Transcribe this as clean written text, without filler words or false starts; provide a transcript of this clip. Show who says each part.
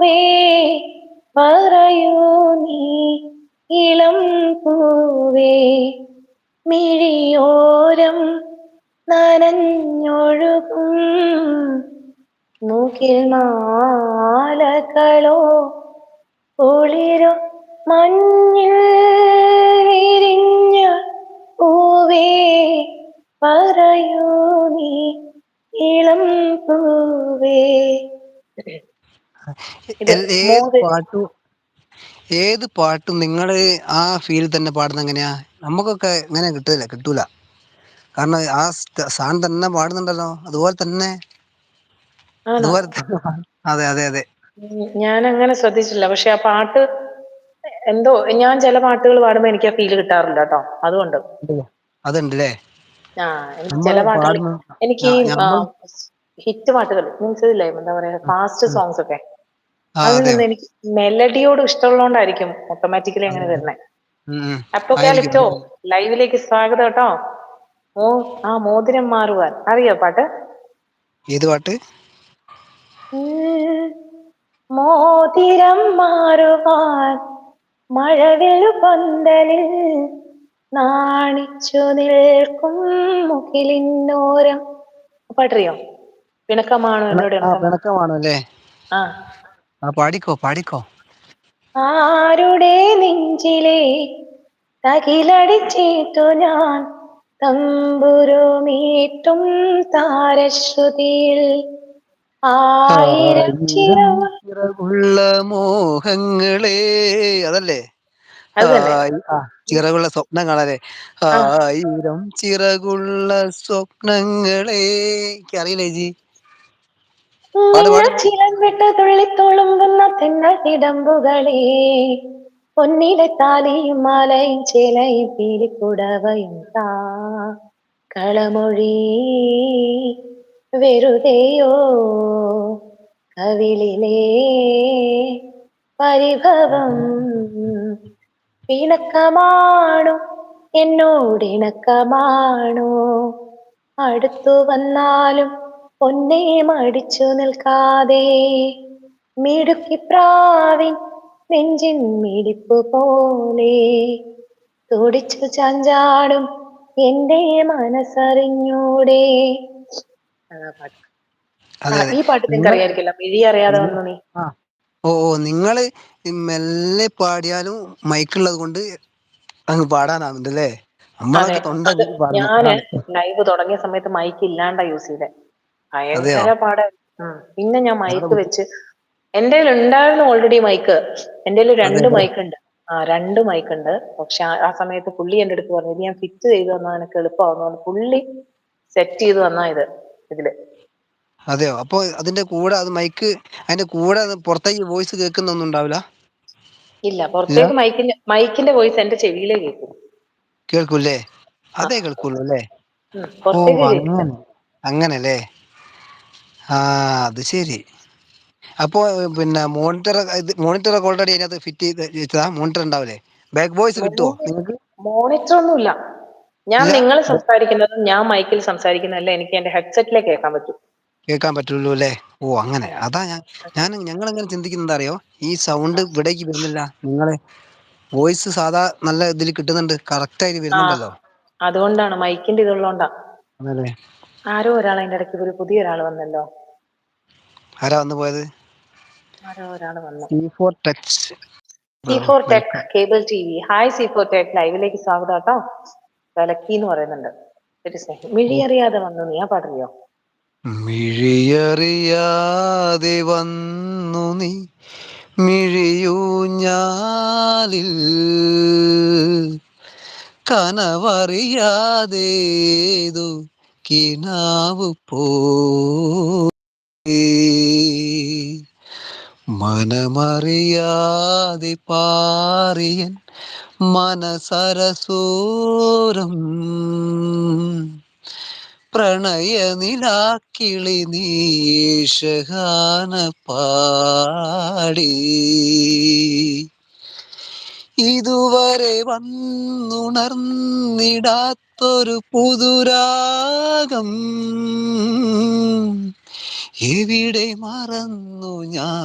Speaker 1: പൂവേ പറയൂ നീ ഇളം പൂവേ മിഴിയോരം നനഞ്ഞൊഴുകും മൂക്കിൽ മാലകളോ കുളിരോ മഞ്ഞിൽ വിരിഞ്ഞ പൂവേ പറയൂ നീ ഇളം പൂവേ. ഇത്
Speaker 2: ഏത്
Speaker 1: മോതിരം.
Speaker 2: പാട്ടും ഏത് പാട്ടും നിങ്ങള് ആ ഫീൽ തന്നെ പാടുന്ന എങ്ങനെയാ? നമുക്കൊക്കെ ഇങ്ങനെ കിട്ടൂല. കാരണം ആ സാധനം തന്നെ പാടുന്നുണ്ടല്ലോ, അതുപോലെ തന്നെ.
Speaker 1: ആണോ?
Speaker 2: അതുപോലെ തന്നെ. അതെ അതെ അതെ.
Speaker 1: ഞാൻ അങ്ങനെ ശ്രദ്ധിച്ചില്ല, പക്ഷെ ആ പാട്ട് എന്തോ, ഞാൻ ചില പാട്ടുകൾ പാടുമ്പോ എനിക്ക് ആ ഫീല് കിട്ടാറില്ല കേട്ടോ, അതുകൊണ്ട്.
Speaker 2: അതുണ്ടല്ലേ.
Speaker 1: ആ, എനിക്ക് ചില
Speaker 2: നമ്മള്
Speaker 1: പാട്ടുകൾ,
Speaker 2: പാടുന്ന
Speaker 1: എനിക്ക് ഈ
Speaker 2: നമ്മൾ
Speaker 1: ഹിറ്റ് പാട്ടുകൾ മീൻസ് ഇല്ലേ, എന്താ പറയാ, ഫാസ്റ്റ് സോങ്സ് ഒക്കെ, അതിൽ
Speaker 2: അതെയോ.
Speaker 1: നിന്ന് എനിക്ക് മെലഡിയോട് ഇഷ്ടമുള്ളതുകൊണ്ടായിരിക്കും ഓട്ടോമാറ്റിക്കലി
Speaker 2: അതെ
Speaker 1: അങ്ങനെ
Speaker 2: അതെ.
Speaker 1: വരുന്നേ.
Speaker 2: ഉം. ആയിരിക്കും
Speaker 1: അപ്പോക്കാലിപ്റ്റോ
Speaker 2: അതായിരിക്കും.
Speaker 1: ലൈവിലേക്ക് സ്വാഗതം കേട്ടോ. മോതിരം മാറുവാൻ അറിയോ പാട്ട്?
Speaker 2: ഏത് പാട്ട്?
Speaker 1: ഉം, മോതിരം മാറുവാൻ മഴവില്ലു പന്തലിൽ നാണിച്ചു നിൽക്കും മുകിലിന്നോരം. പാട്ടറിയോ? പിണക്കമാണോ എന്നോട് ഇണക്കമാണോ?
Speaker 2: പിണക്കമാണല്ലേ.
Speaker 1: ആ.
Speaker 2: പാടിക്കോ.
Speaker 1: ആരുടെ നെഞ്ചിലെ തകിലടിച്ചിട്ടു ഞാൻ തമ്പുരുമീട്ടും താരശ്രുതിയിൽ ആയിരം
Speaker 2: ആയിരം
Speaker 1: ചിറവ.
Speaker 2: ചിറകുള്ള മോഹങ്ങളെ, അതല്ലേ?
Speaker 1: അത് തന്നെ.
Speaker 2: ചിറകുള്ള സ്വപ്നങ്ങളല്ലേ.
Speaker 1: ആ,
Speaker 2: ആയിരം ചിറകുള്ള സ്വപ്നങ്ങളെ. എനിക്കറിയില്ല ചേച്ചി. പാട്
Speaker 1: മിന്ന
Speaker 2: പാട്.
Speaker 1: ചിലമ്പിട്ട് തുള്ളിത്തുളുമ്പുന്ന തെന്നൽ തിടമ്പുകളെ, പൊന്നിലെ താലിയും മാലയും ചേലയും പീലിക്കുടവയും താ കളമൊഴി വെറുതെയോ കവിളിലെ പരിഭവം. പിണക്കമാണോ എന്നോടിണക്കമാണോ? അടുത്തു വന്നാലും പൊന്നേ മടിച്ചു നിൽക്കാതെ, മിടുക്കിപ്രാവിൻ നെഞ്ചിൻ മിടിപ്പു പോലെ തുടിച്ചു ചാഞ്ചാടും എന്റെ മനസ്സറിഞ്ഞൂടെ. അതാ പാട്ട്.
Speaker 2: അതെ അതെ.
Speaker 1: ഈ പാട്ട് നിങ്ങൾക്ക്
Speaker 2: നിങ്ങൾ
Speaker 1: അറിയായിരിക്കില്ല, മിഴി അറിയാതെ
Speaker 2: നിങ്ങൾ
Speaker 1: വന്നു നീ.
Speaker 2: ആ ഓ നിങ്ങള് മെല്ലെ പാടിയാലും മൈക്കുള്ളത് കൊണ്ട് അങ്ങ് പാടാനാവുന്നുണ്ടല്ലേ.
Speaker 1: അതെ,
Speaker 2: നമ്മളൊക്കെ തൊണ്ട
Speaker 1: അത്
Speaker 2: കീറി പാടണം,
Speaker 1: ഞാന്
Speaker 2: അതാണ്.
Speaker 1: ലൈവ് തുടങ്ങിയ സമയത്ത് മൈക്ക് ഇല്ലാണ്ടാ യൂസ് ചെയ്തേ.
Speaker 2: അതെയോ.
Speaker 1: ഭയങ്കര പാടായിരുന്നു. പിന്നെ ഞാൻ
Speaker 2: നിങ്ങളുടെ
Speaker 1: മൈക്ക് വെച്ച്, എന്റെ ഉണ്ടായിരുന്നു ഓൾറെഡി മൈക്ക്. എന്റെ
Speaker 2: അതെ
Speaker 1: രണ്ട്
Speaker 2: അതെ.
Speaker 1: മൈക്ക് ഉണ്ട്. രണ്ട് മൈക്ക് ഉണ്ട്. പക്ഷെ ആ സമയത്ത് പുള്ളി എന്റെ അടുത്ത് പറഞ്ഞു, ഇത് ഞാൻ ഫിറ്റ് ചെയ്ത് തന്നാൽ എനിക്ക് എളുപ്പമാവുന്നു. പുള്ളി സെറ്റ് ചെയ്ത് തന്നാ ഇതില്.
Speaker 2: അതെയോ. അപ്പൊ അതിന്റെ കൂടെ അത് മൈക്ക്, അതിന്റെ കൂടെ അത് പുറത്തേക്ക് വോയിസ് കേൾക്കുന്നൊന്നും ഉണ്ടാവില്ല.
Speaker 1: ഇല്ല,
Speaker 2: ഇല്ല,
Speaker 1: പുറത്തേക്ക് മൈക്കിന്റെ വോയിസ് എന്റെ ചെവിയിലേ കേൾക്കും.
Speaker 2: കേൾക്കൂല്ലേ.
Speaker 1: ആ,
Speaker 2: അതേ കേൾക്കുള്ളൂ അല്ലേ. ഓ
Speaker 1: പുറത്തേക്ക് കേൾക്കില്ല.
Speaker 2: അങ്ങനല്ലേ. അത് ശരി. അപ്പോ പിന്നെ മോണിറ്റർ ഓൾറെഡി അതിനകത്ത് ഫിറ്റ് ചെയ്ത് വെച്ചതാ. മോണിറ്റർ ഉണ്ടാവില്ലേ? ബാക്ക് വോയിസ് കിട്ടുമോ നിങ്ങൾക്ക്?
Speaker 1: മോണിറ്റർ ഒന്നുമില്ല. ഞാൻ
Speaker 2: ഇല്ല,
Speaker 1: നിങ്ങൾ സംസാരിക്കുന്നതും ഞാൻ മൈക്കിൽ സംസാരിക്കുന്നതെല്ലാം എനിക്ക് എന്റെ ഹെഡ്സെറ്റിലേക്ക് കേൾക്കാൻ പറ്റും.
Speaker 2: കേൾക്കാൻ പറ്റുള്ളൂ അല്ലേ. ഓ അങ്ങനെ.
Speaker 1: ഉം.
Speaker 2: അതാ ഞങ്ങൾ എങ്ങനെ ചിന്തിക്കുന്നത് അറിയോ, ഈ സൗണ്ട് ഇവിടേക്ക് വരുന്നില്ല. നിങ്ങളെ വോയിസ് സാധാ നല്ല ഇതിൽ കിട്ടുന്നുണ്ട്, കറക്റ്റ് ആയിട്ട്
Speaker 1: ആ,
Speaker 2: വരുന്നുണ്ടല്ലോ.
Speaker 1: അതുകൊണ്ടാണ് മൈക്കിന്റെ ഇതുള്ളതുകൊണ്ടാ.
Speaker 2: അതല്ലേ.
Speaker 1: ആരോ ഒരാൾ അതിന്റെ ഇടയ്ക്ക് പുതിയ ഒരാൾ വന്നല്ലോ.
Speaker 2: ആരാ വന്നു പോയത്?
Speaker 1: ആരോ ഒരാൾ വന്നു.
Speaker 2: C4 touch
Speaker 1: C4 tech
Speaker 2: welcome.
Speaker 1: Cable T V. Hi C4 tech, ലൈവിലേക്ക് സ്വാഗതം കേട്ടോ. വിലക്കി എന്ന് പറയുന്നുണ്ട്. ഒരു സ്നേഹം. മിഴി അറിയാതെ വന്നു നീ, ആ പാട്ടറിയോ?
Speaker 2: മിഴിയറിയാതെ വന്നു നീ മിഴിയൂഞ്ഞാലിൽ, കനവറിയാതേതു കിനാവു പോയി, മനമറിയാതെ പാറിയൻ മനസരസൂരം പ്രണയനിലാക്കിളി നീഷഗാന പാടി, ഇതുവരെ വന്നുണർന്നിടാത്തൊരു പുതുരാഗം എവിടെ മറന്നു ഞാൻ.